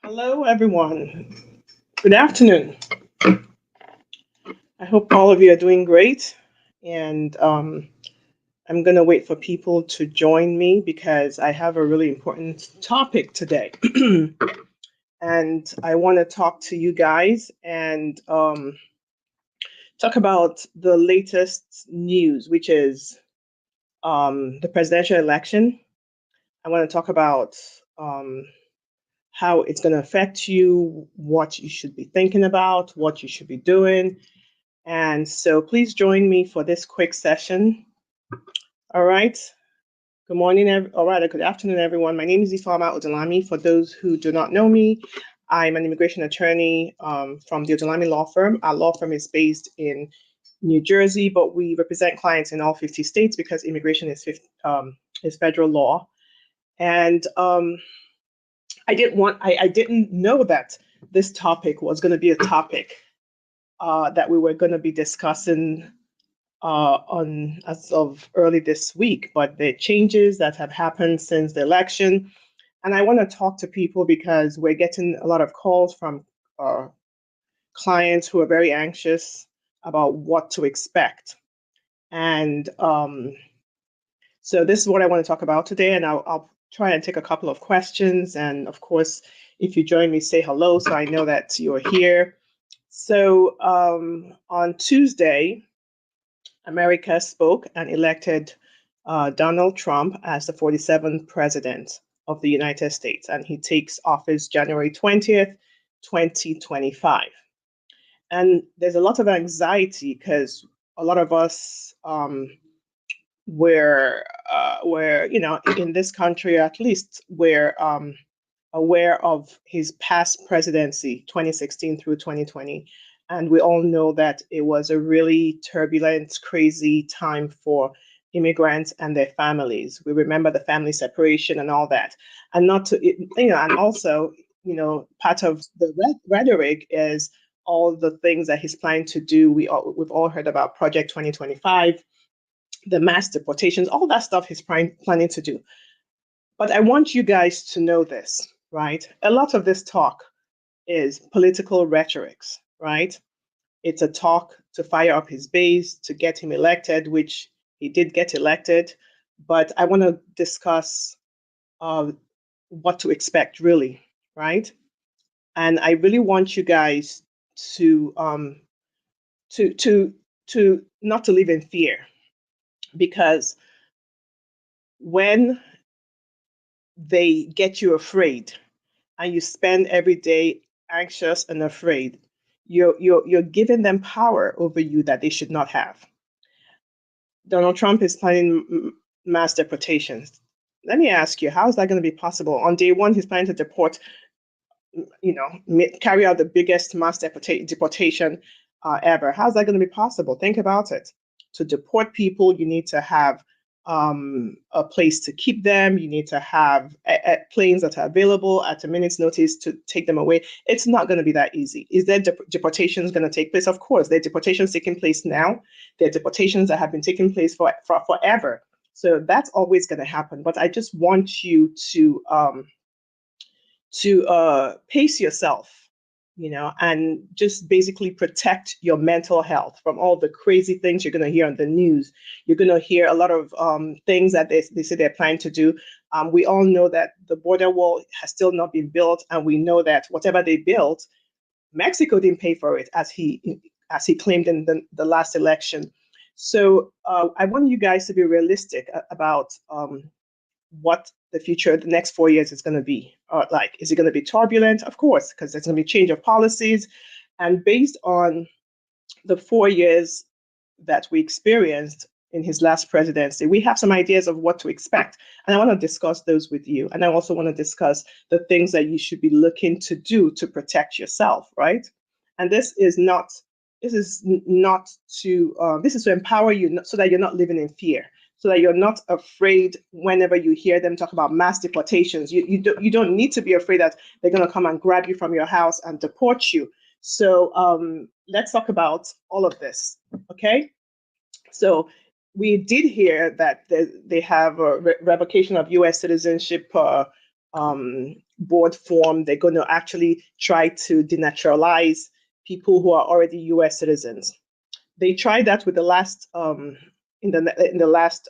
Hello, everyone. Good afternoon. I hope all of you are doing great. And I'm going to wait for people to join me because I have a really important topic today. And I want to talk to you guys and talk about the latest news, which is the presidential election. I want to talk about um, how it's going to affect you, what you should be thinking about, what you should be doing. And so please join me for this quick session. All right. Good morning, all right, good afternoon, everyone. My name is Attorney Odunlami. For those who do not know me, I'm an immigration attorney from the Odunlami law firm. Our law firm is based in New Jersey, but we represent clients in all 50 states because immigration is federal law. And I didn't know that this topic was going to be a topic that we were going to be discussing on as of early this week, but the changes that have happened since the election. And I want to talk to people because we're getting a lot of calls from uh, clients who are very anxious about what to expect. And so this is what I want to talk about today. And I'll try and take a couple of questions. And of course, if you join me, say hello so I know that you're here. So on Tuesday, America spoke and elected Donald Trump as the 47th president of the United States, and he takes office January 20th, 2025. And there's a lot of anxiety because a lot of us in this country, at least, we're aware of his past presidency, 2016 through 2020. And we all know that it was a really turbulent, crazy time for immigrants and their families. We remember the family separation and all that. And not to, and also, part of the rhetoric is all the things that he's planning to do. We've all heard about Project 2025, the mass deportations, all that stuff he's planning to do. But I want you guys to know this, right? A lot of this talk is political rhetorics, right? It's a talk to fire up his base, to get him elected, which he did get elected. But I want to discuss what to expect, really, right? And I really want you guys to to to to not to live in fear, because when they get you afraid and you spend every day anxious and afraid, you're giving them power over you that they should not have. Donald Trump is planning mass deportations. Let me ask you, how is that going to be possible? On day one, he's planning to deport, carry out the biggest mass deportation ever. How's that going to be possible? Think about it. To deport people, you need to have a place to keep them. You need to have planes that are available at a minute's notice to take them away. It's not going to be that easy. Is there deportations going to take place? Of course, there are deportations taking place now. There are deportations that have been taking place for forever. So that's always going to happen. But I just want you to pace yourself, and just basically protect your mental health from all the crazy things you're going to hear on the news. You're going to hear a lot of things that they say they're planning to do. We all know that the border wall has still not been built, and we know that whatever they built, Mexico didn't pay for it, as he claimed in the last election. So I want you guys to be realistic about what the future, the next 4 years is going to be like. Is it going to be turbulent? Of course, because there's going to be change of policies. And based on the 4 years that we experienced in his last presidency, we have some ideas of what to expect. And I want to discuss those with you. And I also want to discuss the things that you should be looking to do to protect yourself, right? And this is to empower you so that you're not living in fear, so that you're not afraid whenever you hear them talk about mass deportations. You don't need to be afraid that they're going to come and grab you from your house and deport you. So let's talk about all of this, okay? So we did hear that they have a revocation of U.S. citizenship board formed. They're going to actually try to denaturalize people who are already U.S. citizens. They tried that with the last in the last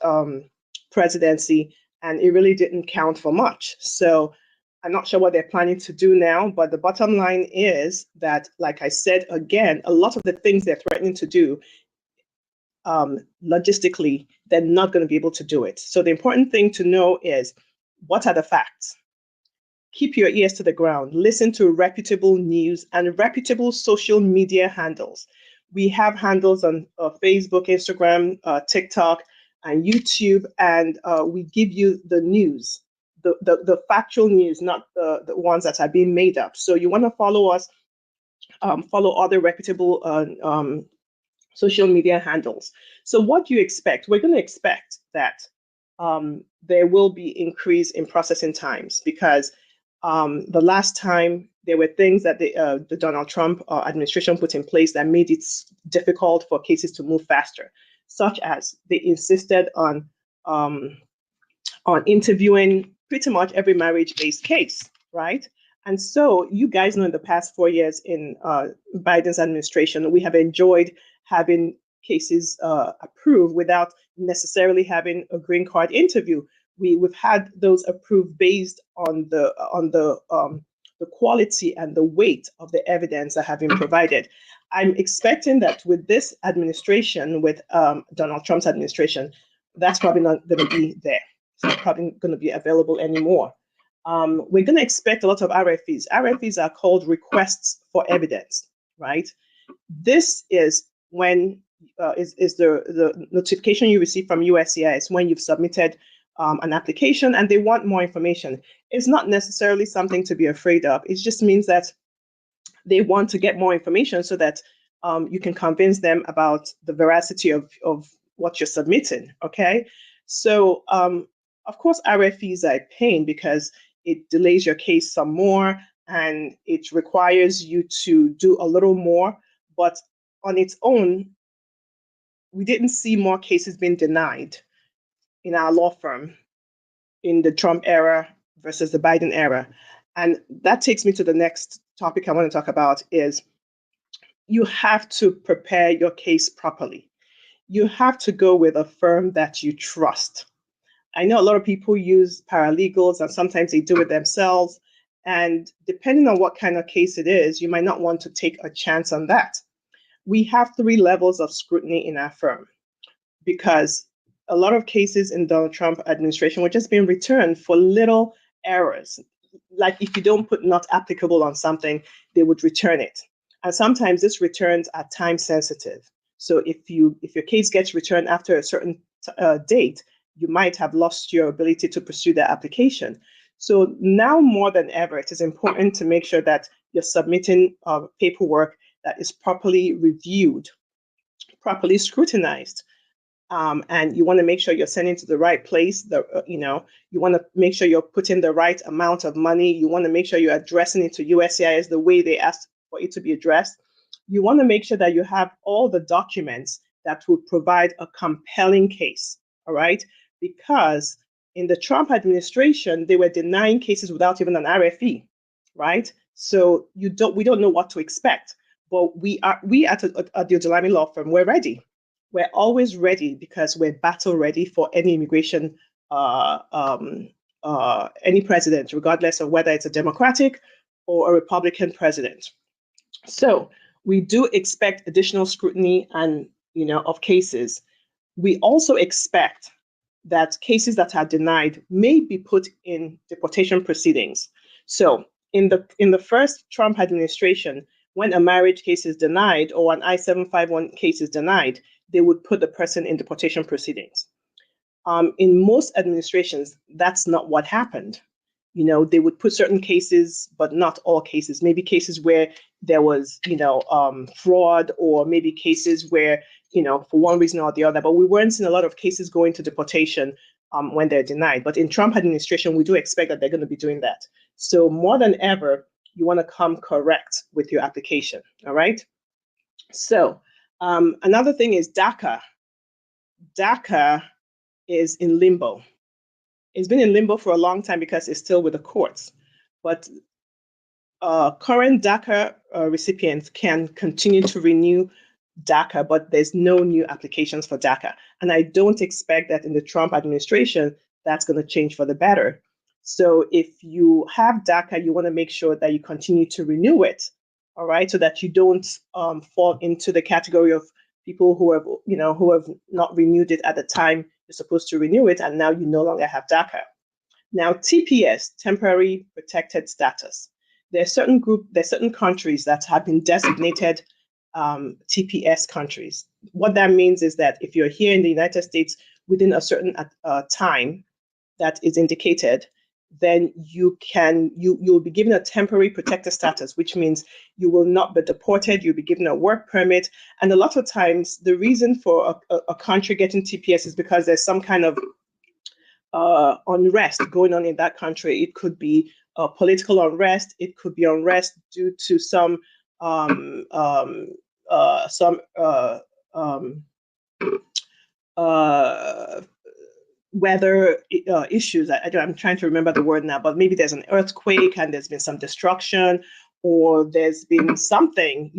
presidency, and it really didn't count for much. So I'm not sure what they're planning to do now, but the bottom line is that, like I said, again, a lot of the things they're threatening to do, logistically, they're not going to be able to do it. So the important thing to know is, what are the facts? Keep your ears to the ground. Listen to reputable news and reputable social media handles. We have handles on Facebook, Instagram, TikTok, and YouTube, and we give you the news, the factual news, not the ones that are being made up. So you want to follow us, follow other reputable social media handles. So what do you expect? We're going to expect that there will be increase in processing times, because the last time there were things that the Donald Trump administration put in place that made it difficult for cases to move faster, such as they insisted on interviewing pretty much every marriage-based case, right? And so you guys know in the past 4 years in Biden's administration, we have enjoyed having cases approved without necessarily having a green card interview. We've had those approved based on the quality and the weight of the evidence that have been provided. I'm expecting that with this administration, with Donald Trump's administration, that's probably not going to be there. It's not probably going to be available anymore. We're going to expect a lot of RFEs. RFEs are called requests for evidence, right? This is when is the notification you receive from USCIS when you've submitted an application and they want more information. It's not necessarily something to be afraid of. It just means that they want to get more information so that you can convince them about the veracity of what you're submitting, okay? So, of course, RFEs are a pain because it delays your case some more and it requires you to do a little more, but on its own, we didn't see more cases being denied in our law firm in the Trump era versus the Biden era. And that takes me to the next topic I want to talk about is you have to prepare your case properly. You have to go with a firm that you trust. I know a lot of people use paralegals and sometimes they do it themselves. And depending on what kind of case it is, you might not want to take a chance on that. We have 3 levels of scrutiny in our firm because a lot of cases in Donald Trump administration were just being returned for little errors. Like if you don't put not applicable on something, they would return it. And sometimes these returns are time sensitive. So if your case gets returned after a certain date, you might have lost your ability to pursue the application. So now more than ever, it is important to make sure that you're submitting paperwork that is properly reviewed, properly scrutinized. And you want to make sure you're sending to the right place. You want to make sure you're putting the right amount of money. You want to make sure you're addressing it to USCIS the way they asked for it to be addressed. You want to make sure that you have all the documents that will provide a compelling case, all right? Because in the Trump administration, they were denying cases without even an RFE, right? So we don't know what to expect. But we at the Odunlami law firm, we're ready. We're always ready because we're battle ready for any immigration, any president, regardless of whether it's a Democratic or a Republican president. So we do expect additional scrutiny and of cases. We also expect that cases that are denied may be put in deportation proceedings. So in the first Trump administration, when a marriage case is denied or an I-751 case is denied, they would put the person in deportation proceedings. In most administrations, that's not what happened. They would put certain cases, but not all cases. Maybe cases where there was, fraud, or maybe cases where, for one reason or the other. But we weren't seeing a lot of cases going to deportation when they're denied. But in Trump administration, we do expect that they're going to be doing that. So more than ever, you want to come correct with your application. All right. So another thing is DACA. DACA is in limbo. It's been in limbo for a long time because it's still with the courts. But current DACA recipients can continue to renew DACA, but there's no new applications for DACA. And I don't expect that in the Trump administration, that's going to change for the better. So if you have DACA, you want to make sure that you continue to renew it, all right, so that you don't fall into the category of people who have not renewed it at the time you're supposed to renew it, and now you no longer have DACA. Now, TPS, temporary protected status. There's certain countries that have been designated TPS countries. What that means is that if you're here in the United States within a certain time that is indicated, then you'll be given a temporary protected status, which means you will not be deported. You'll be given a work permit, and a lot of times the reason for a country getting TPS is because there's some kind of unrest going on in that country. It could be political unrest. It could be unrest due to some weather issues. I'm trying to remember the word now, but maybe there's an earthquake and there's been some destruction, or there's been something,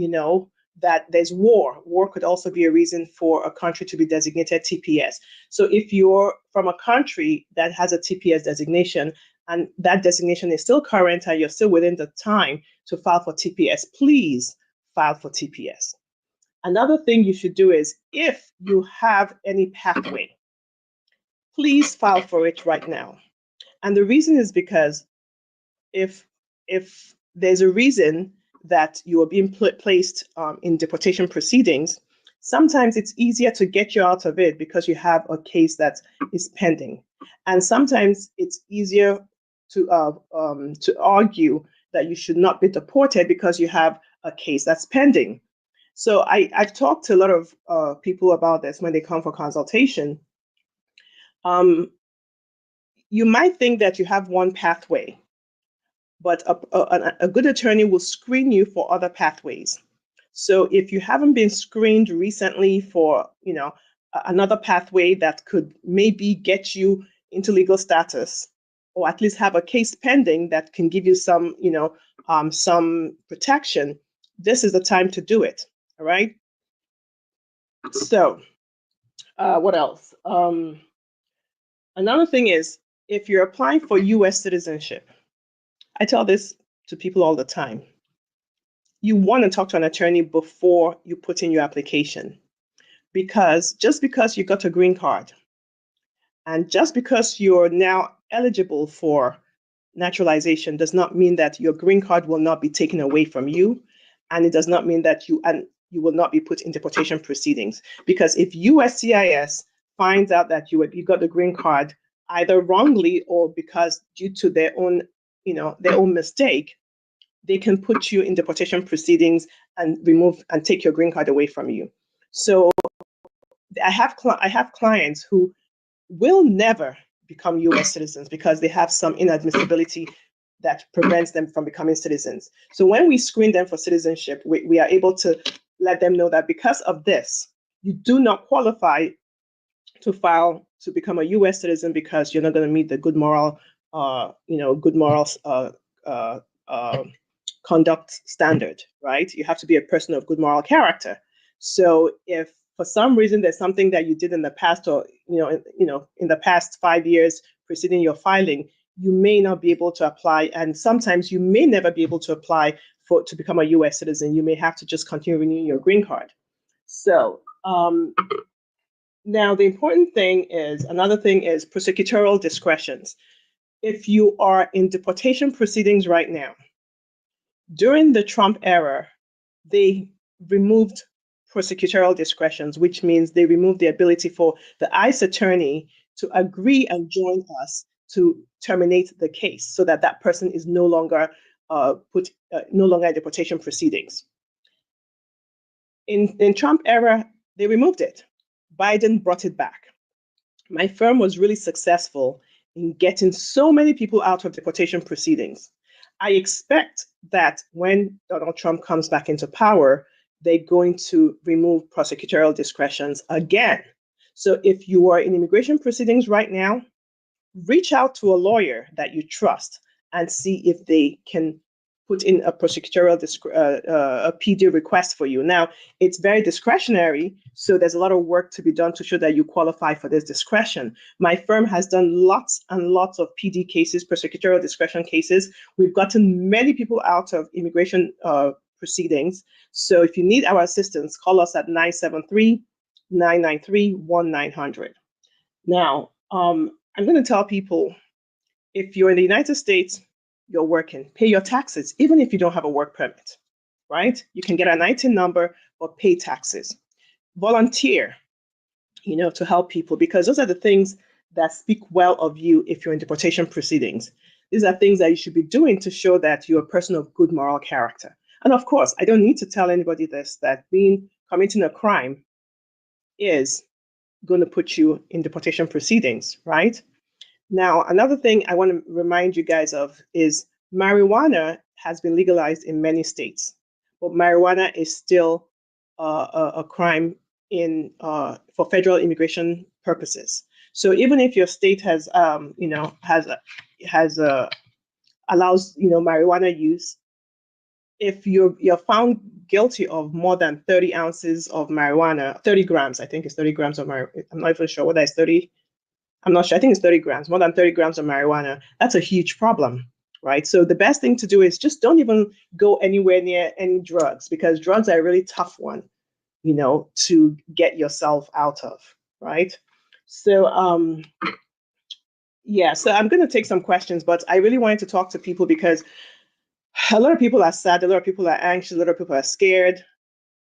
that there's war. War could also be a reason for a country to be designated TPS. So if you're from a country that has a TPS designation and that designation is still current and you're still within the time to file for TPS, please file for TPS. Another thing you should do is, if you have any pathway, please file for it right now. And the reason is because if there's a reason that you are being placed in deportation proceedings, sometimes it's easier to get you out of it because you have a case that is pending. And sometimes it's easier to argue that you should not be deported because you have a case that's pending. So I've talked to a lot of people about this when they come for consultation. You might think that you have one pathway, but a good attorney will screen you for other pathways. So if you haven't been screened recently for, another pathway that could maybe get you into legal status, or at least have a case pending that can give you some, some protection, this is the time to do it. All right. So what else? Another thing is, if you're applying for US citizenship, I tell this to people all the time, you want to talk to an attorney before you put in your application, because just because you got a green card and just because you're now eligible for naturalization does not mean that your green card will not be taken away from you, and it does not mean that you will not be put in deportation proceedings. Because if USCIS finds out that you got the green card either wrongly or because due to their own mistake, they can put you in deportation proceedings and take your green card away from you. So I have clients who will never become US citizens because they have some inadmissibility that prevents them from becoming citizens. So when we screen them for citizenship, we are able to let them know that because of this, you do not qualify to file to become a US citizen because you're not going to meet the good moral conduct standard, right? You have to be a person of good moral character. So if for some reason there's something that you did in the past, or in the past 5 years preceding your filing, you may not be able to apply, and sometimes you may never be able to apply to become a US citizen. You may have to just continue renewing your green card. So now the important thing is, another thing is prosecutorial discretions. If you are in deportation proceedings right now, during the Trump era, they removed prosecutorial discretions, which means they removed the ability for the ICE attorney to agree and join us to terminate the case, so that that person is no longer in deportation proceedings. In Trump era, they removed it. Biden brought it back. My firm was really successful in getting so many people out of deportation proceedings. I expect that when Donald Trump comes back into power, they're going to remove prosecutorial discretions again. So if you are in immigration proceedings right now, reach out to a lawyer that you trust and see if they can put in a prosecutorial a PD request for you. Now, it's very discretionary, so there's a lot of work to be done to show that you qualify for this discretion. My firm has done lots and lots of PD cases, prosecutorial discretion cases. We've gotten many people out of immigration proceedings. So if you need our assistance, call us at 973-993-1900. Now, I'm going to tell people, if you're in the United States, you're working, pay your taxes, even if you don't have a work permit, right? You can get an ITIN number, but pay taxes. Volunteer, to help people, because those are the things that speak well of you if you're in deportation proceedings. These are things that you should be doing to show that you're a person of good moral character. And of course, I don't need to tell anybody this, that committing a crime is going to put you in deportation proceedings, right? Now, another thing I want to remind you guys of is marijuana has been legalized in many states, but marijuana is still a crime for federal immigration purposes. So even if your state has allows marijuana use, if you're found guilty of more than 30 ounces of marijuana, 30 grams, I think it's 30 grams of marijuana. I'm not even sure whether it's 30. I'm not sure. I think it's 30 grams, more than 30 grams of marijuana. That's a huge problem, right? So the best thing to do is just don't even go anywhere near any drugs, because drugs are a really tough one, to get yourself out of, right? So, so I'm going to take some questions, but I really wanted to talk to people because a lot of people are sad, a lot of people are anxious, a lot of people are scared.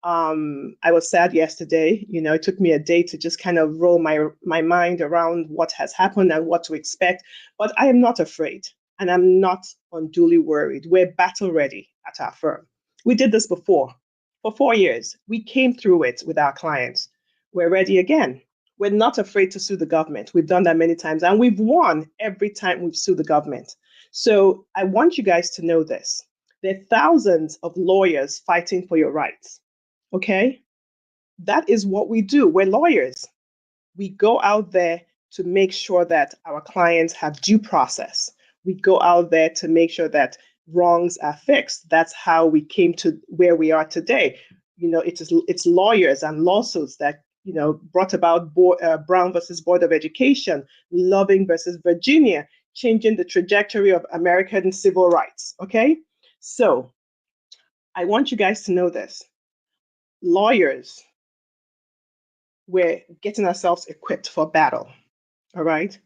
I was sad yesterday. It took me a day to just kind of roll my mind around what has happened and what to expect. But I am not afraid, and I'm not unduly worried. We're battle ready at our firm. We did this before. For 4 years, we came through it with our clients. We're ready again. We're not afraid to sue the government. We've done that many times, and we've won every time we've sued the government. So I want you guys to know this. There are thousands of lawyers fighting for your rights. Okay? That is what we do. We're lawyers. We go out there to make sure that our clients have due process. We go out there to make sure that wrongs are fixed. That's how we came to where we are today. It's lawyers and lawsuits that brought about Brown versus Board of Education, Loving versus Virginia, changing the trajectory of American civil rights. Okay? So I want you guys to know this. Lawyers, we're getting ourselves equipped for battle, all right?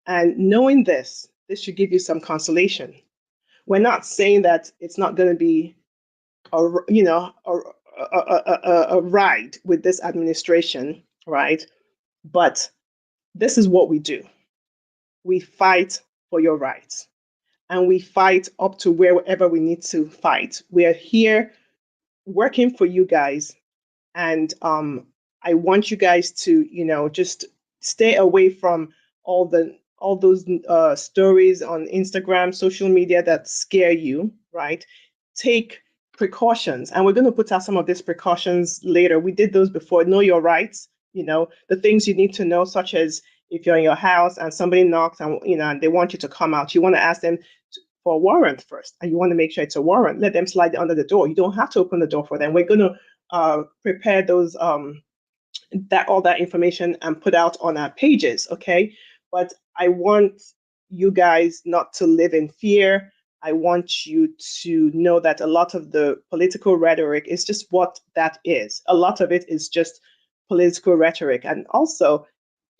And knowing this should give you some consolation. We're not saying that it's not going to be a ride with this administration, right? But this is what we do. We fight for your rights, and we fight up to wherever we need to fight. We are here working for you guys. And I want you guys to, just stay away from all those stories on Instagram, social media that scare you, right? Take precautions, and we're going to put out some of these precautions later. We did those before. Know your rights. The things you need to know, such as if you're in your house and somebody knocks and and they want you to come out, you want to ask them for a warrant first, and you want to make sure it's a warrant. Let them slide under the door. You don't have to open the door for them. We're going to prepare those all that information and put out on our pages, okay? But I want you guys not to live in fear. I want you to know that a lot of the political rhetoric is just what that is. A lot of it is just political rhetoric. And also,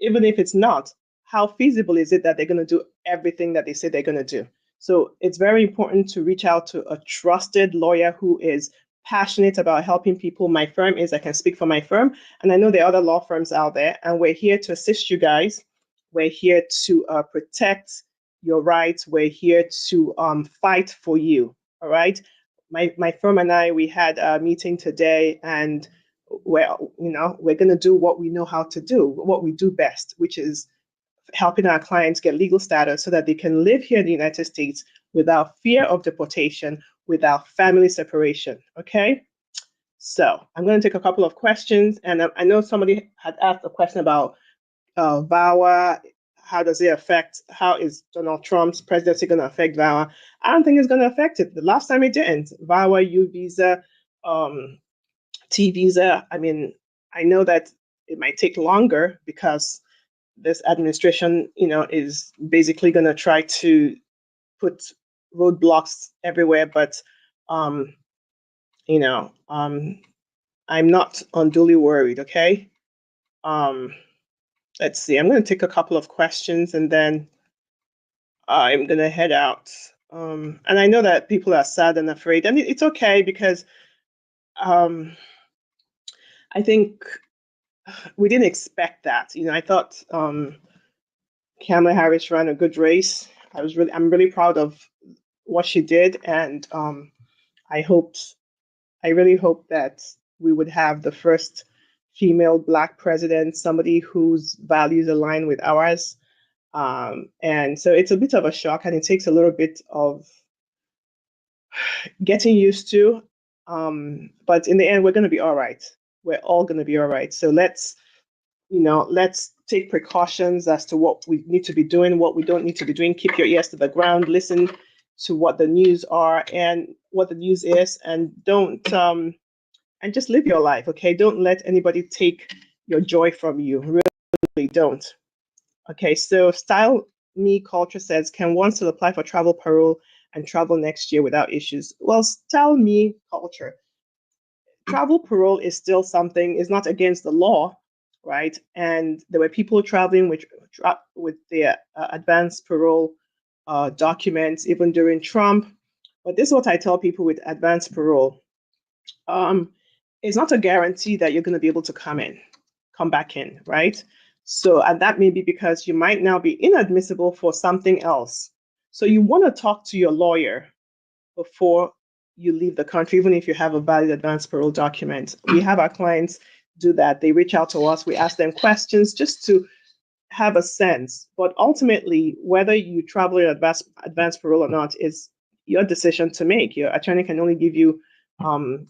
even if it's not, how feasible is it that they're going to do everything that they say they're going to do? So it's very important to reach out to a trusted lawyer who is passionate about helping people. My firm is, I can speak for my firm, and I know there are other law firms out there, and we're here to assist you guys. We're here to protect your rights. We're here to fight for you, all right? My firm and I, we had a meeting today, and we're going to do what we know how to do, what we do best, which is helping our clients get legal status so that they can live here in the United States without fear of deportation, without family separation, okay? So I'm going to take a couple of questions, and I know somebody had asked a question about VAWA. how does it affect, how is Donald Trump's presidency going to affect VAWA? I don't think it's going to affect it. The last time it didn't. VAWA, U visa, T visa. I mean, I know that it might take longer because this administration, is basically going to try to put roadblocks everywhere. But, I'm not unduly worried. Okay. Let's see. I'm going to take a couple of questions and then I'm going to head out. And I know that people are sad and afraid, and it's okay because I think we didn't expect that. You know, I thought Kamala Harris ran a good race. I'm really proud of what she did, and I really hope that we would have the first female Black president, somebody whose values align with ours. And so it's a bit of a shock, and it takes a little bit of getting used to. But in the end, we're going to be all right. We're all going to be all right. So let's take precautions as to what we need to be doing, what we don't need to be doing. Keep your ears to the ground. Listen to what the news are and what the news is, and don't and just live your life. Okay, don't let anybody take your joy from you. Really don't. Okay, so Style Me Culture says, can one still apply for travel parole and travel next year without issues? Well, Style Me Culture, travel parole is still something, is not against the law, right? And there were people traveling with their advanced parole documents even during Trump. But this is what I tell people with advanced parole. It's not a guarantee that you're going to be able to come back in, right? So, and that may be because you might now be inadmissible for something else. So you want to talk to your lawyer before you leave the country, even if you have a valid advance parole document. We have our clients do that. They reach out to us. We ask them questions just to have a sense. But ultimately, whether you travel in advance parole or not is your decision to make. Your attorney can only give you, can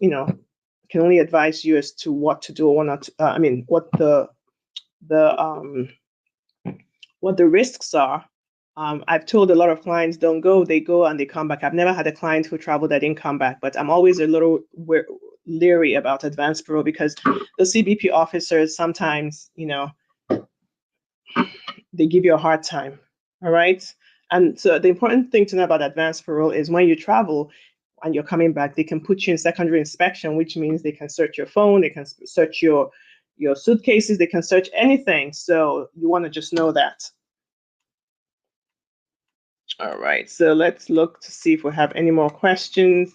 only advise you as to what to do or not. What the risks are. I've told a lot of clients, don't go. They go and they come back. I've never had a client who traveled that didn't come back, but I'm always a little leery about advanced parole because the CBP officers sometimes, they give you a hard time. All right. And so the important thing to know about advanced parole is when you travel and you're coming back, they can put you in secondary inspection, which means they can search your phone, they can search your suitcases, they can search anything. So you want to just know that. All right, so let's look to see if we have any more questions.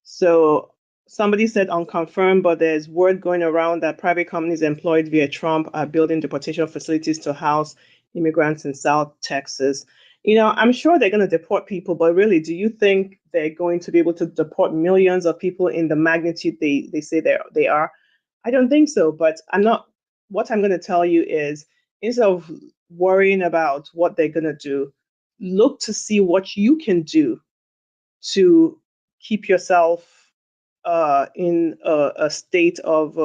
So somebody said unconfirmed, but there's word going around that private companies employed via Trump are building deportation facilities to house immigrants in South Texas. I'm sure they're going to deport people, but really, do you think they're going to be able to deport millions of people in the magnitude they say they are? I don't think so, but what I'm going to tell you is, instead of worrying about what they're going to do, look to see what you can do to keep yourself in a state of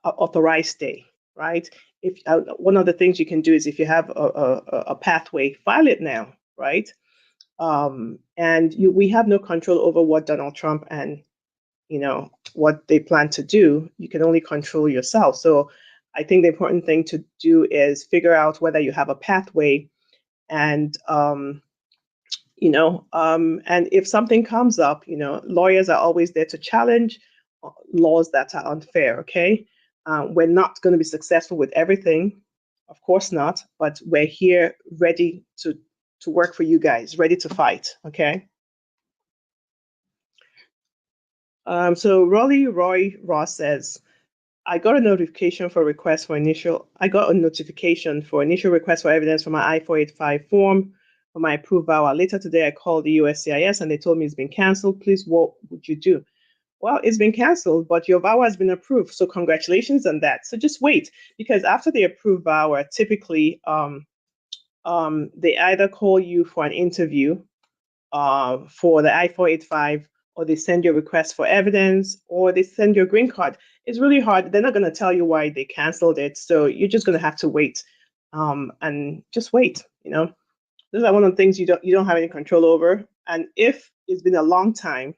authorized stay, right? If one of the things you can do is, if you have a pathway, file it now, right? And we have no control over what Donald Trump and what they plan to do. You can only control yourself. So I think the important thing to do is figure out whether you have a pathway, and and if something comes up, lawyers are always there to challenge laws that are unfair. Okay, we're not going to be successful with everything, of course not, but we're here ready to work for you guys, ready to fight. Okay. So Roy Ross says, I got a notification for initial request for evidence for my I-485 form for my approved VAWA. Later today, I called the USCIS and they told me it's been canceled. Please, what would you do? Well, it's been canceled, but your VAWA has been approved. So congratulations on that. So just wait, because after they approve VAWA, typically they either call you for an interview for the I-485, or they send you a request for evidence, or they send you a green card. It's really hard. They're not going to tell you why they canceled it. So you're just going to have to wait, and just wait. Those are one of the things you don't have any control over. And if it's been a long time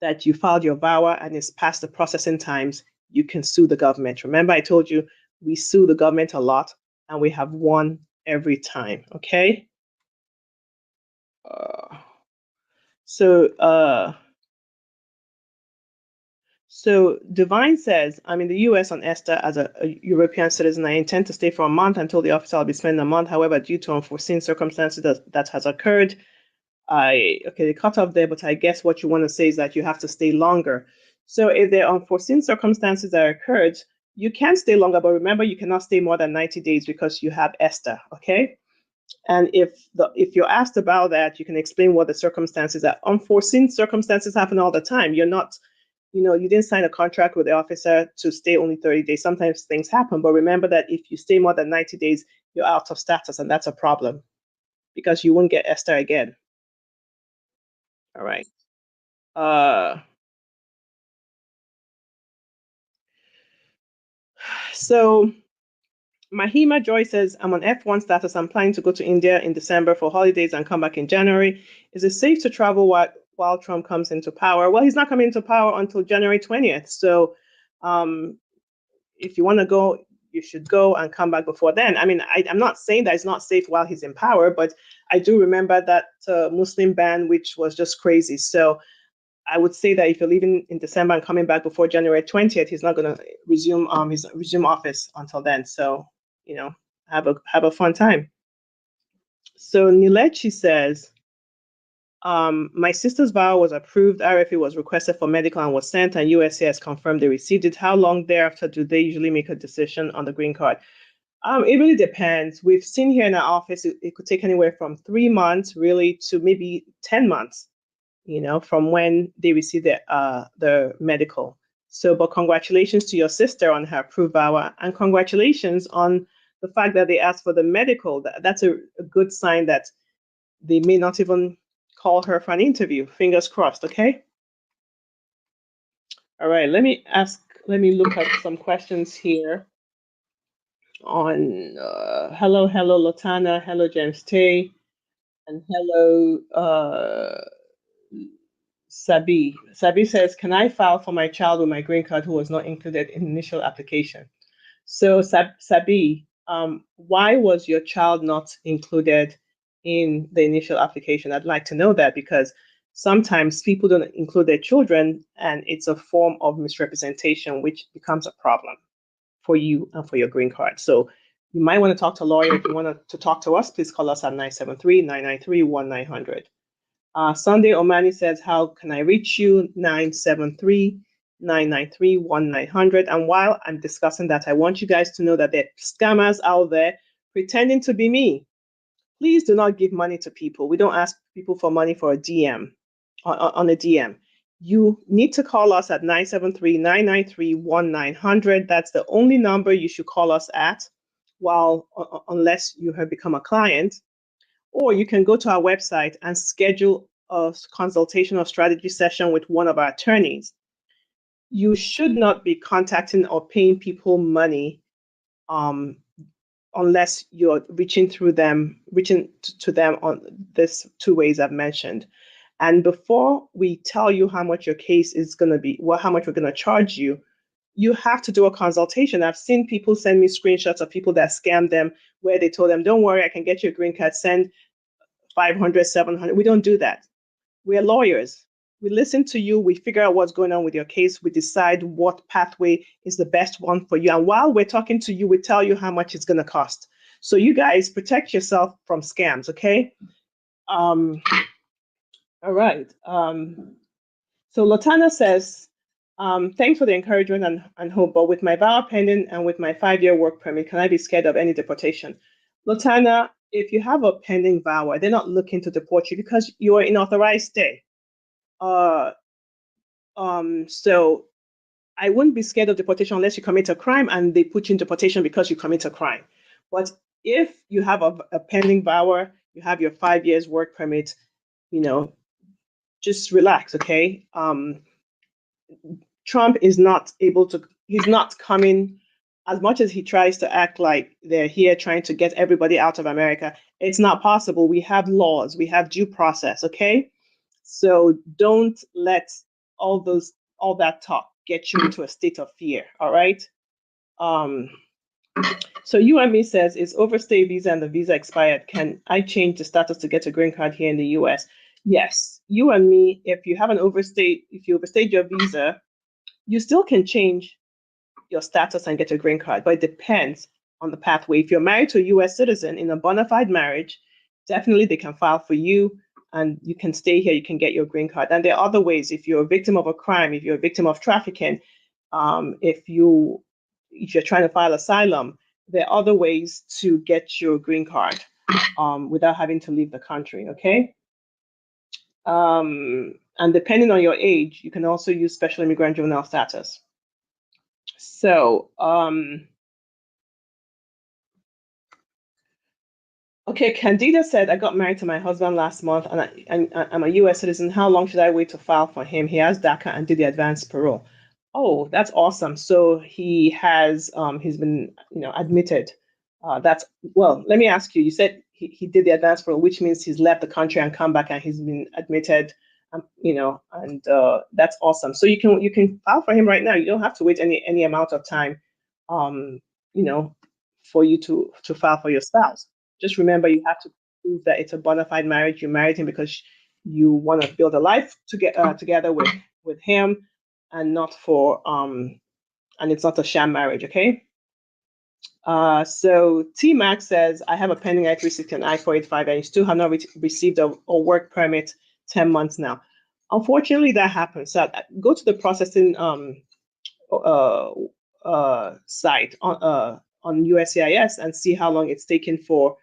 that you filed your VAWA and it's past the processing times, you can sue the government. Remember, I told you we sue the government a lot, and we have won every time. Okay. So Divine says, I'm in the US on ESTA as a European citizen. I intend to stay for a month until the officer I'll be spending a month. However, due to unforeseen circumstances that has occurred, they cut off there, but I guess what you want to say is that you have to stay longer. So if there are unforeseen circumstances that occurred, you can stay longer, but remember, you cannot stay more than 90 days because you have ESTA, okay? And if you're asked about that, you can explain what the circumstances are. Unforeseen circumstances happen all the time. You're not, you didn't sign a contract with the officer to stay only 30 days. Sometimes things happen, but remember that if you stay more than 90 days, you're out of status, and that's a problem because you won't get ESTA again. All right. So Mahima Joy says, I'm on F1 status. I'm planning to go to India in December for holidays and come back in January. Is it safe to travel while Trump comes into power? Well, he's not coming into power until January 20th. So if you want to go, you should go and come back before then. I mean, I'm not saying that it's not safe while he's in power, but I do remember that Muslim ban, which was just crazy. So I would say that if you're leaving in December and coming back before January 20th, he's not going to resume office until then. So, have a fun time. So Nilechi says, my sister's VAWA was approved, RFE was requested for medical and was sent, and USCIS confirmed they received it. How long thereafter do they usually make a decision on the green card? It really depends. We've seen here in our office, it could take anywhere from 3 months really to maybe 10 months, from when they receive the medical. So, but congratulations to your sister on her approved VAWA, and congratulations on the fact that they asked for the medical. That's a good sign that they may not even call her for an interview. Fingers crossed, okay? All right, let me look at some questions here on hello, Lotana, hello, James Tay, and hello, Sabi. Sabi says, can I file for my child with my green card who was not included in initial application? So Sabi, why was your child not included in the initial application? I'd like to know that, because sometimes people don't include their children and it's a form of misrepresentation, which becomes a problem for you and for your green card. So you might want to talk to a lawyer. If you want to talk to us, please call us at 973-993-1900. Sunday Omani says, how can I reach you? 973-993-1900. And while I'm discussing that, I want you guys to know that there are scammers out there pretending to be me. Please do not give money to people. We don't ask people for money for a DM, on a DM. You need to call us at 973-993-1900. That's the only number you should call us at, unless you have become a client. Or you can go to our website and schedule a consultation or strategy session with one of our attorneys. You should not be contacting or paying people money unless you're reaching to them on these 2 ways I've mentioned. And before we tell you how much your case is going to be, how much we're going to charge you, you have to do a consultation. I've seen people send me screenshots of people that scammed them, where they told them, don't worry, I can get you a green card, send 500, 700. We don't do that. We're lawyers. We listen to you. We figure out what's going on with your case. We decide what pathway is the best one for you. And while we're talking to you, we tell you how much it's going to cost. So you guys protect yourself from scams, okay? All right. So Latana says, thanks for the encouragement and hope, but with my VAWA pending and with my 5-year work permit, can I be scared of any deportation? Latana, if you have a pending VAWA, they're not looking to deport you because you are in authorized stay. So I wouldn't be scared of deportation unless you commit a crime and they put you in deportation because you commit a crime. But if you have a pending VAWA, you have your 5 years work permit, just relax, okay? Trump is not able to, he's not coming, as much as he tries to act like they're here trying to get everybody out of America, it's not possible. We have laws, we have due process, okay? So don't let all that talk get you into a state of fear, all right? So you and me says, is overstay visa and the visa expired? Can I change the status to get a green card here in the US? Yes, you and me, if you overstayed your visa, you still can change your status and get a green card, but it depends on the pathway. If you're married to a US citizen in a bona fide marriage, definitely they can file for you and you can stay here, you can get your green card. And there are other ways. If you're a victim of a crime, if you're a victim of trafficking, if you're trying to file asylum, there are other ways to get your green card without having to leave the country, okay? And depending on your age, you can also use special immigrant juvenile status. So, okay, Candida said, I got married to my husband last month and I'm a US citizen. How long should I wait to file for him? He has DACA and did the advanced parole. Oh, that's awesome. So he has, he's been, admitted. Well, let me ask you, you said he did the advanced parole, which means he's left the country and come back and he's been admitted, and that's awesome. So you can file for him right now. You don't have to wait any amount of time, for you to file for your spouse. Just remember, you have to prove that it's a bona fide marriage. You married him because you want to build a life together with him, and not for and it's not a sham marriage. Okay. So T Max says, I have a pending I-360 and I-485 and you still have not received a work permit 10 months now. Unfortunately, that happens. So go to the processing site on USCIS and see how long it's taken for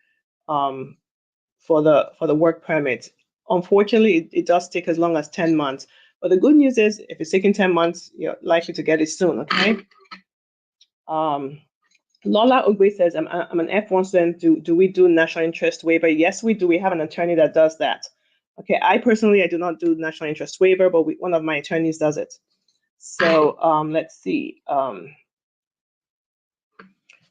the work permit. Unfortunately, it does take as long as 10 months. But the good news is, if it's taking 10 months, you're likely to get it soon. Okay. Lola Ogbe says, I'm an F1 student. Do we do national interest waiver? Yes, we do. We have an attorney that does that. Okay, I personally do not do national interest waiver, but one of my attorneys does it. So let's see.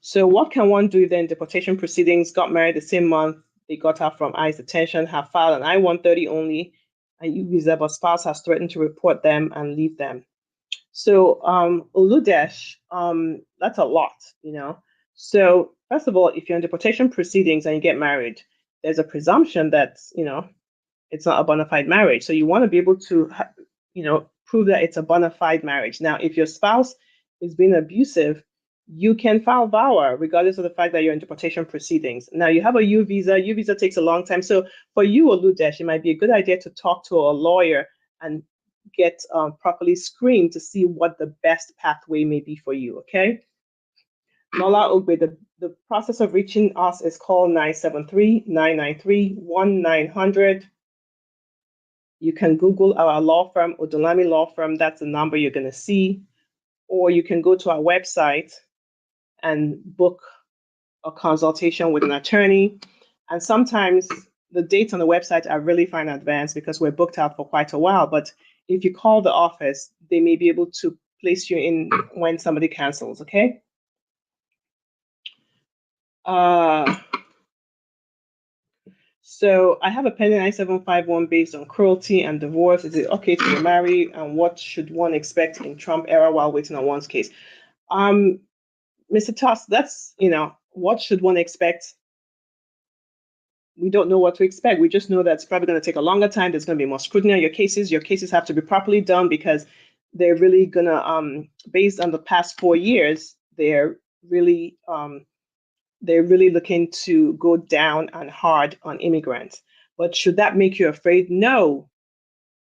So what can one do then? Deportation proceedings, got married the same month they got out from ICE detention, have filed an I-130 only, and you visa, but spouse has threatened to report them and leave them. So Oludesh, that's a lot, So first of all, if you're in deportation proceedings and you get married, there's a presumption that, it's not a bona fide marriage. So you want to be able to, prove that it's a bona fide marriage. Now, if your spouse is being abusive, you can file VAWA regardless of the fact that you're in deportation proceedings. Now, you have a U visa. U visa takes a long time. So for you, Oludesh, it might be a good idea to talk to a lawyer and get properly screened to see what the best pathway may be for you, okay? Nola Ogbe, the process of reaching us is call 973-993-1900. You can Google our law firm, Odunlami Law Firm. That's the number you're going to see. Or you can go to our website and book a consultation with an attorney. And sometimes the dates on the website are really far in advance because we're booked out for quite a while. But if you call the office, they may be able to place you in when somebody cancels, okay? So I have a pending I-751 based on cruelty and divorce. Is it okay to remarry? And what should one expect in Trump era while waiting on one's case? Mr. Toss, that's, what should one expect? We don't know what to expect. We just know that it's probably going to take a longer time. There's going to be more scrutiny on your cases. Your cases have to be properly done because they're really going to, based on the past 4 years, they're really looking to go down and hard on immigrants. But should that make you afraid? No.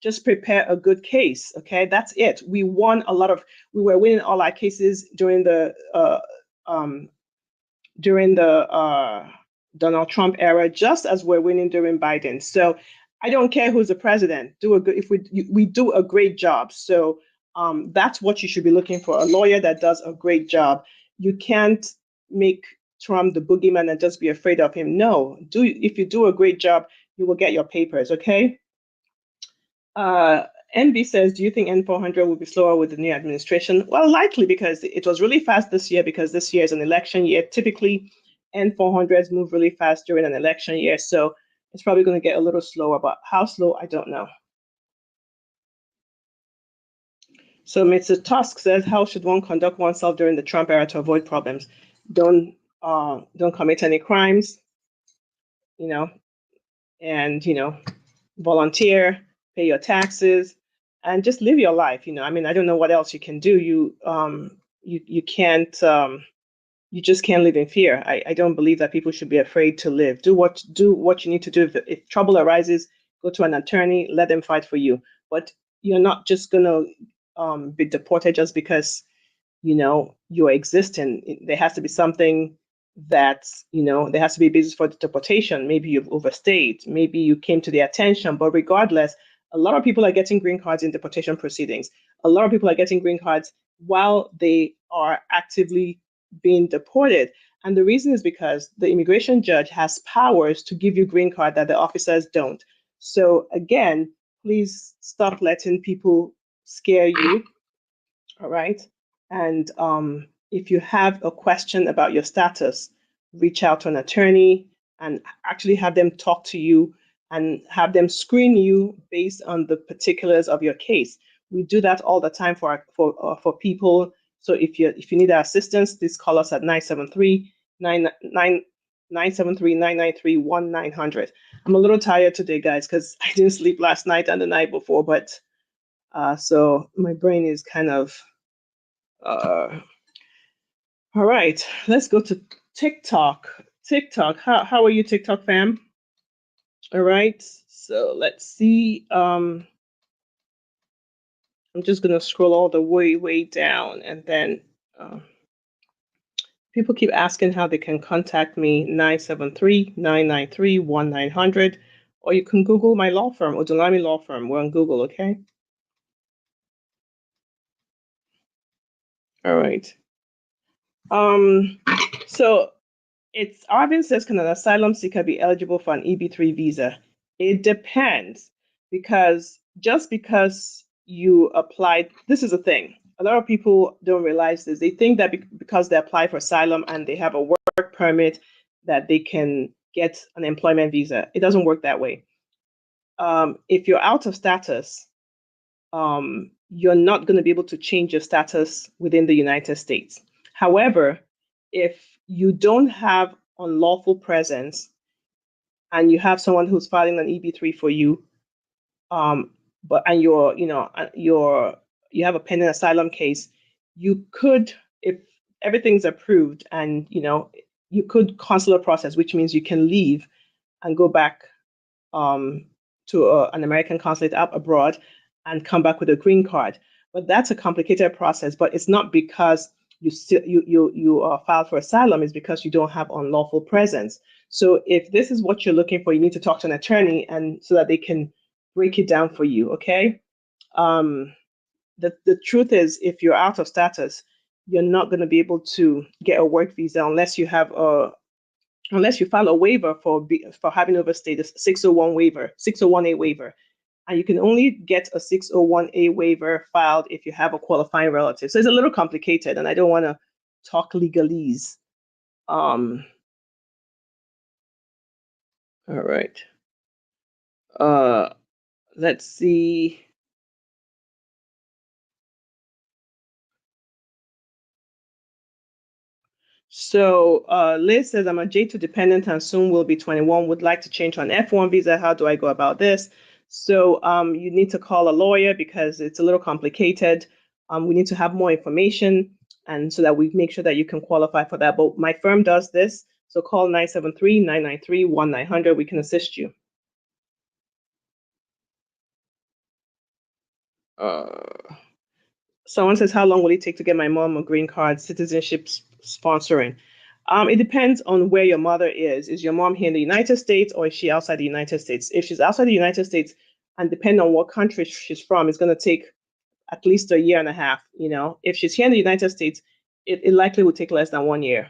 Just prepare a good case, okay? That's it. We were winning all our cases during the Donald Trump era, just as we're winning during Biden. So I don't care who's the president. If we do a great job. So that's what you should be looking for, a lawyer that does a great job. You can't make Trump the boogeyman and just be afraid of him. No, if you do a great job, you will get your papers, okay? NB says, do you think N400 will be slower with the new administration? Well, likely, because it was really fast this year, because this year is an election year. Typically, N400s move really fast during an election year, so it's probably going to get a little slower, but how slow, I don't know. So Mr. Tusk says, how should one conduct oneself during the Trump era to avoid problems? Don't commit any crimes, and volunteer, pay your taxes, and just live your life. I mean, I don't know what else you can do. You can't. You just can't live in fear. I don't believe that people should be afraid to live. Do what you need to do. If trouble arises, go to an attorney, let them fight for you. But you're not just gonna be deported just because you're existing. There has to be something that's there has to be a basis for the deportation. Maybe you've overstayed. Maybe you came to their attention. But regardless, a lot of people are getting green cards in deportation proceedings. A lot of people are getting green cards while they are actively being deported. And the reason is because the immigration judge has powers to give you green card that the officers don't. So again, please stop letting people scare you. All right. And if you have a question about your status, reach out to an attorney and actually have them talk to you and have them screen you based on the particulars of your case. We do that all the time for people. So if you need our assistance, please call us at 973-993-1900. I'm a little tired today, guys, because I didn't sleep last night and the night before, but so my brain is kind of all right. Let's go to TikTok. How are you, TikTok fam? All right. So let's see. I'm just gonna scroll all the way down, and then people keep asking how they can contact me. 973-993-1900, or you can Google my law firm, Odunlami Law Firm. We're on Google, okay? All right. So it's Arvin says, can an asylum seeker be eligible for an EB3 visa? It depends, because just because you applied, this is a thing. A lot of people don't realize this. They think that because they apply for asylum and they have a work permit, that they can get an employment visa. It doesn't work that way. If you're out of status, you're not going to be able to change your status within the United States. However, if you don't have unlawful presence and you have someone who's filing an EB3 for you, you have a pending asylum case, you could, if everything's approved, and you could consular process, which means you can leave and go back to an American consulate up abroad and come back with a green card. But that's a complicated process. But it's not because you filed for asylum, is because you don't have unlawful presence. So if this is what you're looking for, you need to talk to an attorney, and so that they can break it down for you. Okay. The truth is, if you're out of status, you're not going to be able to get a work visa unless you file a waiver for having overstayed, a 601 waiver, 601A waiver. And you can only get a 601A waiver filed if you have a qualifying relative. So it's a little complicated, and I don't want to talk legalese. All right. Let's see. So Liz says, I'm a J2 dependent and soon will be 21. Would like to change to an F1 visa. How do I go about this? So you need to call a lawyer, because it's a little complicated. We need to have more information, and so that we make sure that you can qualify for that. But my firm does this. So call 973-993-1900. We can assist you. Someone says, how long will it take to get my mom a green card? Citizenship sponsoring. It depends on where your mother is. Is your mom here in the United States, or is she outside the United States? If she's outside the United States, and depending on what country she's from, it's going to take at least a year and a half. If she's here in the United States, it likely will take less than 1 year.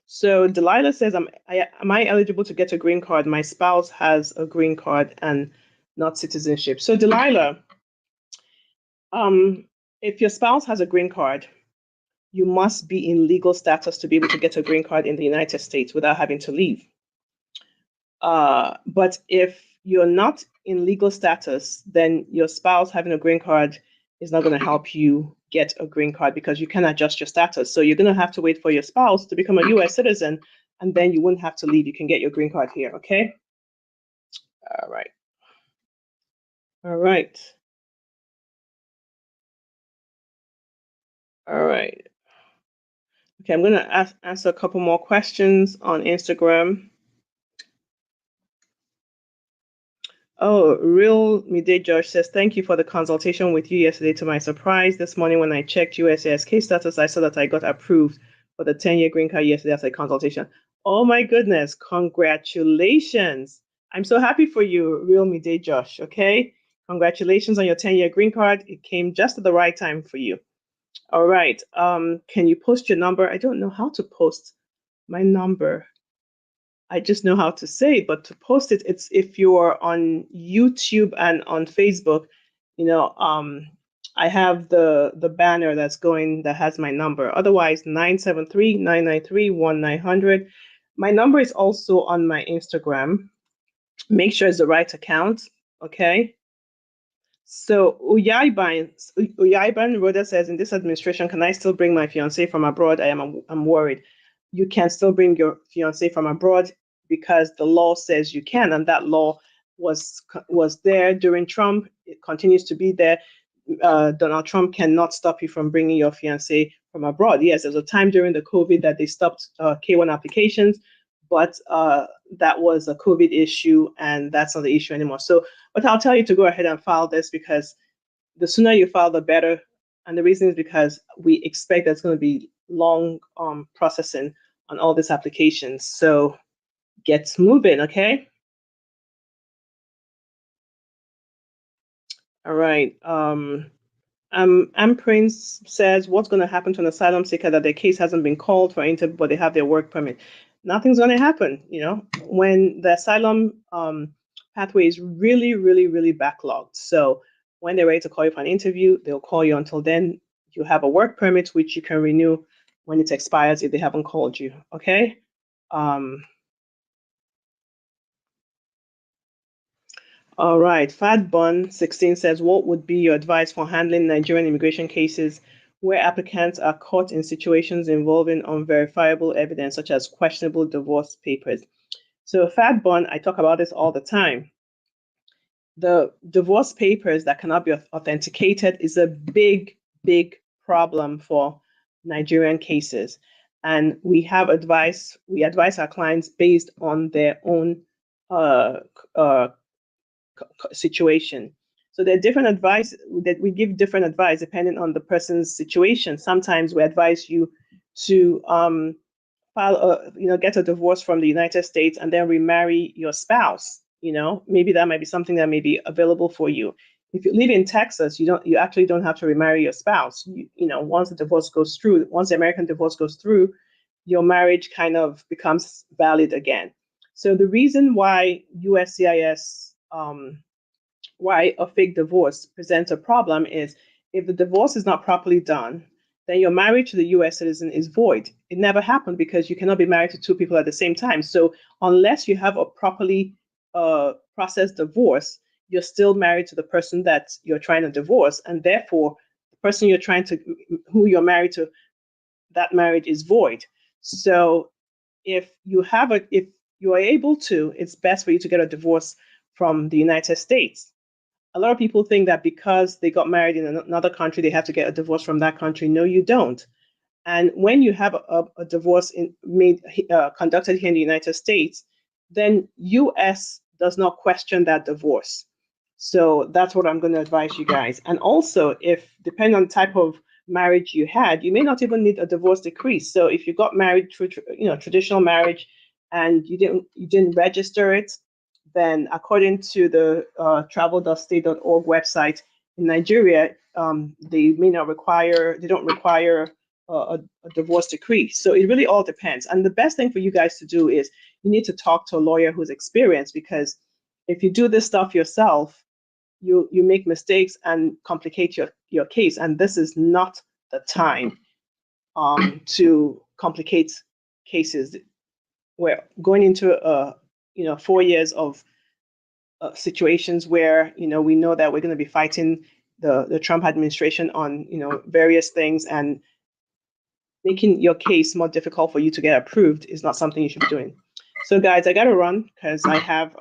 So Delilah says, am I eligible to get a green card? My spouse has a green card and not citizenship. So Delilah, if your spouse has a green card, you must be in legal status to be able to get a green card in the United States without having to leave. But if you're not in legal status, then your spouse having a green card is not going to help you get a green card because you can adjust your status. So you're going to have to wait for your spouse to become a US citizen, and then you wouldn't have to leave. You can get your green card here, okay? All right. All right. All right. Okay, I'm going to answer a couple more questions on Instagram. Oh, Real Midday George says, thank you for the consultation with you yesterday. To my surprise, this morning when I checked USCIS case status, I saw that I got approved for the 10-year green card yesterday after a consultation. Oh my goodness, congratulations. I'm so happy for you, Real Midday Josh, okay? Congratulations on your 10-year green card. It came just at the right time for you. All right, can you post your number? I don't know how to post my number. I just know how to say it, but to post it, it's if you're on YouTube and on Facebook, I have the banner that's going that has my number. Otherwise, 973-993-1900. My number is also on my Instagram. Make sure it's the right account, okay? So Uyaiban Rhoda says, in this administration, can I still bring my fiance from abroad? I'm worried. You can still bring your fiance from abroad because the law says you can, and that law was there during Trump. It continues to be there. Donald Trump cannot stop you from bringing your fiance from abroad. Yes, there's a time during the COVID that they stopped K-1 applications, but that was a COVID issue, and that's not the issue anymore. So, but I'll tell you to go ahead and file this because the sooner you file, the better. And the reason is because we expect there's going to be long processing on all these applications. So get moving, okay? All right. Prince says, what's going to happen to an asylum seeker that their case hasn't been called for interview, but they have their work permit? Nothing's going to happen. When the asylum pathway is really, really, really backlogged. So when they're ready to call you for an interview, they'll call you. Until then, you have a work permit, which you can renew when it expires if they haven't called you, okay? All right, Fat Bun 16 says, what would be your advice for handling Nigerian immigration cases where applicants are caught in situations involving unverifiable evidence, such as questionable divorce papers? So Fat Bun, I talk about this all the time. The divorce papers that cannot be authenticated is a big, big problem for Nigerian cases. And we advise our clients based on their own situation. So there are different advice that we give different advice depending on the person's situation. Sometimes we advise you to get a divorce from the United States and then remarry your spouse. Maybe that might be something that may be available for you. If you live in Texas, you actually don't have to remarry your spouse. Once the American divorce goes through, your marriage kind of becomes valid again. So the reason why USCIS why a fake divorce presents a problem is if the divorce is not properly done, then your marriage to the US citizen is void. It never happened because you cannot be married to two people at the same time. So unless you have a properly processed divorce, you're still married to the person that you're trying to divorce. And therefore, the person who you're married to, that marriage is void. So if you are able to, it's best for you to get a divorce from the United States. A lot of people think that because they got married in another country, they have to get a divorce from that country. No, you don't. And when you have a divorce conducted here in the United States, then US does not question that divorce. So that's what I'm going to advise you guys. And also, depending on the type of marriage you had, you may not even need a divorce decree. So if you got married through traditional marriage and you didn't register it, then according to the travel.state.org website in Nigeria, they don't require a divorce decree. So it really all depends. And the best thing for you guys to do is you need to talk to a lawyer who's experienced, because if you do this stuff yourself, you make mistakes and complicate your case. And this is not the time to complicate cases. We're going into 4 years of situations where we know that we're going to be fighting the Trump administration on various things, and making your case more difficult for you to get approved is not something you should be doing. So guys, I gotta run because I have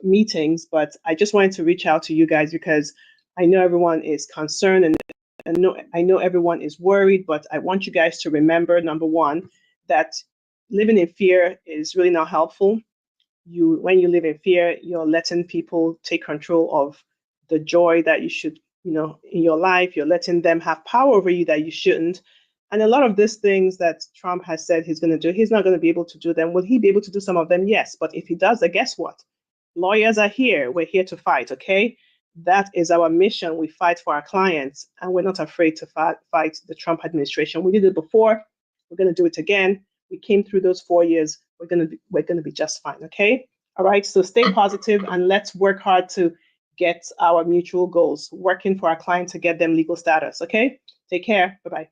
meetings, but I just wanted to reach out to you guys because I know everyone is concerned, and I know everyone is worried, but I want you guys to remember, number one, that living in fear is really not helpful. When you live in fear, you're letting people take control of the joy that you should, in your life. You're letting them have power over you that you shouldn't. And a lot of these things that Trump has said he's going to do, he's not going to be able to do them. Will he be able to do some of them? Yes. But if he does, then guess what? Lawyers are here. We're here to fight, okay? That is our mission. We fight for our clients, and we're not afraid to fight the Trump administration. We did it before. We're going to do it again. We came through those 4 years. We're going to be just fine, okay? All right, so stay positive and let's work hard to get our mutual goals, working for our client to get them legal status, okay? Take care. Bye-bye.